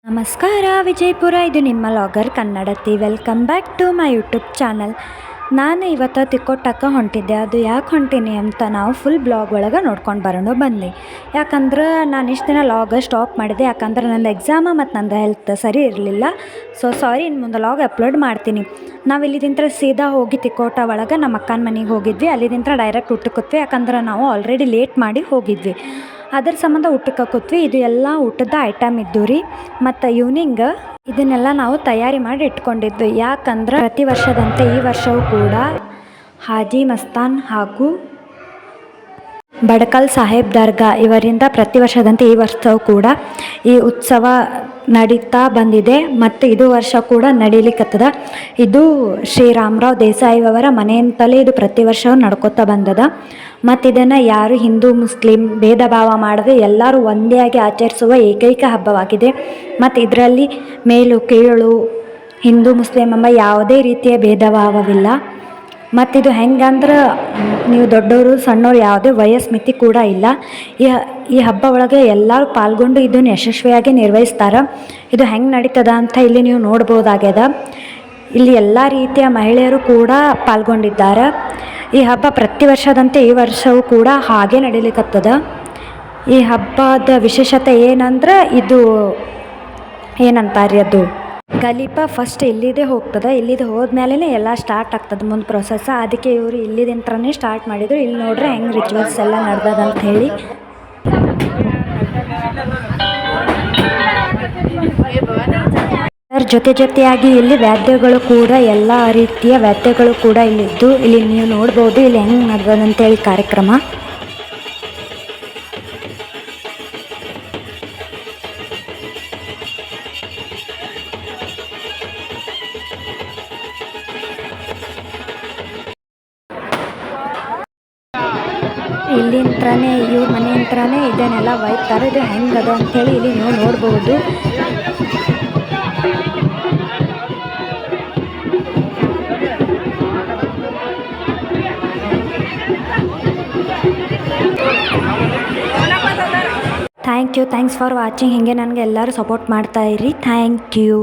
ನಮಸ್ಕಾರ ವಿಜಯಪುರ, ಇದು ನಿಮ್ಮ ಲಾಗರ್ ಕನ್ನಡತಿ. Welcome back to my YouTube channel. ನಾನು ಇವತ್ತು ತಿಕ್ಕೋಟಕ್ಕೆ ಹೊಂಟಿದ್ದೆ. ಅದು ಯಾಕೆ ಹೊಂಟೀನಿ ಅಂತ ನಾವು ಫುಲ್ ಬ್ಲಾಗ್ ಒಳಗೆ ನೋಡ್ಕೊಂಡು ಬರೋಣ ಬನ್ನಿ. ಯಾಕಂದ್ರೆ ನಾನು ಇಷ್ಟು ದಿನ ಲಾಗ್ ಸ್ಟಾಪ್ ಮಾಡಿದೆ, ಯಾಕಂದ್ರೆ ನನ್ನ ಎಕ್ಸಾಮ ಮತ್ತು ನಂದು ಹೆಲ್ತ್ ಸರಿ ಇರಲಿಲ್ಲ. ಸಾರಿ, ಇನ್ನು ಮುಂದೆ ಲಾಗ್ ಅಪ್ಲೋಡ್ ಮಾಡ್ತೀನಿ. ನಾವು ಇಲ್ಲಿದಿಂತ ಸೀದಾ ಹೋಗಿ ತಿಕ್ಕೋಟ ಒಳಗೆ ನಮ್ಮ ಅಕ್ಕನ ಮನೆಗೆ ಹೋಗಿದ್ವಿ. ಅಲ್ಲಿದಿಂತ ಡೈರೆಕ್ಟ್ ಊಟಕ್ಕೆ, ಯಾಕಂದ್ರೆ ನಾವು ಆಲ್ರೆಡಿ ಲೇಟ್ ಮಾಡಿ ಹೋಗಿದ್ವಿ. ಅದ್ರ ಸಂಬಂಧ ಊಟಕ್ಕೆ ಕೂತ್ವಿ. ಇದು ಎಲ್ಲ ಊಟದ ಐಟಮ್ ಇದ್ದು ರೀ. ಮತ್ತು ಈವ್ನಿಂಗ್ ಇದನ್ನೆಲ್ಲ ನಾವು ತಯಾರಿ ಮಾಡಿ ಇಟ್ಕೊಂಡಿದ್ವಿ. ಯಾಕಂದ್ರೆ ಪ್ರತಿ ವರ್ಷದಂತೆ ಈ ವರ್ಷವೂ ಕೂಡ ಹಾಜಿ ಮಸ್ತಾನ್ ಹಾಗೂ ಬಡಕಲ್ ಸಾಹೇಬ್ ದರ್ಗಾ ಇವರಿಂದ ಪ್ರತಿ ವರ್ಷದಂತೆ ಈ ವರ್ಷವೂ ಕೂಡ ಈ ಉತ್ಸವ ನಡೀತಾ ಬಂದಿದೆ. ಮತ್ತು ಇದು ವರ್ಷ ಕೂಡ ನಡೀಲಿಕ್ಕತ್ತದ. ಇದು ಶ್ರೀರಾಮರಾವ್ ದೇಸಾಯಿ ಅವರ ಮನೆಯಂತಲೇ ಇದು ಪ್ರತಿ ವರ್ಷವೂ ನಡ್ಕೋತಾ ಬಂದದ. ಮತ್ತು ಇದನ್ನು ಯಾರು ಹಿಂದೂ ಮುಸ್ಲಿಂ ಭೇದ ಭಾವ ಮಾಡದೆ ಎಲ್ಲರೂ ಒಂದೇ ಆಗಿ ಆಚರಿಸುವ ಏಕೈಕ ಹಬ್ಬವಾಗಿದೆ. ಮತ್ತು ಇದರಲ್ಲಿ ಮೇಲು ಕೀಳು ಹಿಂದೂ ಮುಸ್ಲಿಂ ಎಂಬ ಯಾವುದೇ ರೀತಿಯ ಭೇದ ಭಾವವಿಲ್ಲ. ಮತ್ತಿದು ಹೆಂಗಂದ್ರೆ ನೀವು ದೊಡ್ಡವರು ಸಣ್ಣವರು ಯಾವುದೇ ವಯಸ್ಸು ಮಿತಿ ಕೂಡ ಇಲ್ಲ. ಈ ಹಬ್ಬ ಒಳಗೆ ಎಲ್ಲರೂ ಪಾಲ್ಗೊಂಡು ಇದನ್ನು ಯಶಸ್ವಿಯಾಗಿ ನಿರ್ವಹಿಸ್ತಾರೆ. ಇದು ಹೆಂಗೆ ನಡೀತದ ಅಂತ ಇಲ್ಲಿ ನೀವು ನೋಡ್ಬೋದಾಗ್ಯದ. ಇಲ್ಲಿ ಎಲ್ಲ ರೀತಿಯ ಮಹಿಳೆಯರು ಕೂಡ ಪಾಲ್ಗೊಂಡಿದ್ದಾರೆ. ಈ ಹಬ್ಬ ಪ್ರತಿ ವರ್ಷದಂತೆ ಈ ವರ್ಷವೂ ಕೂಡ ಹಾಗೆ ನಡೀಲಿಕ್ಕತ್ತದ. ಈ ಹಬ್ಬದ ವಿಶೇಷತೆ ಏನಂದ್ರೆ ಇದು ಏನಂತಾರೆ, ಅದು ಗಲೀಪ ಫಸ್ಟ್ ಇಲ್ಲಿದೆ ಹೋಗ್ತದೆ. ಇಲ್ಲಿದೆ ಹೋದ್ಮೇಲೆ ಎಲ್ಲ ಸ್ಟಾರ್ಟ್ ಆಗ್ತದೆ ಮುಂದೆ ಪ್ರೊಸೆಸ್. ಅದಕ್ಕೆ ಇವರು ಇಲ್ಲಿದಿಂತ್ರನೇ ಸ್ಟಾರ್ಟ್ ಮಾಡಿದರು. ಇಲ್ಲಿ ನೋಡ್ರೆ ಹೆಂಗೆ ರಿಚುವಲ್ಸ್ ಎಲ್ಲ ನಡೆದದ ಅಂತ ಹೇಳಿ. ಅದರ ಜೊತೆಯಾಗಿ ಇಲ್ಲಿ ವಾದ್ಯಗಳು ಕೂಡ ಎಲ್ಲ ರೀತಿಯ ವಾದ್ಯಗಳು ಕೂಡ ಇಲ್ಲಿದ್ದು ಇಲ್ಲಿ ನೀವು ನೋಡ್ಬೋದು ಇಲ್ಲಿ ಹೆಂಗೆ ನಡೆದದಂತೇಳಿ ಕಾರ್ಯಕ್ರಮ. ಇಲ್ಲಿಂತ್ರನೇ ಇವ್ರ ಮನೆಯಂತ್ರನೇ ಇದನ್ನೆಲ್ಲ ಒಯ್ತಾರೆ. ಇದು ಹೆಂಗದ ಅಂಥೇಳಿ ಇಲ್ಲಿ ನೀವು ನೋಡ್ಬೋದು. Thanks for watching. ಹೀಗೆ ನನಗೆ ಎಲ್ಲರೂ ಸಪೋರ್ಟ್ ಮಾಡ್ತಾಯಿರಿ. Thank you.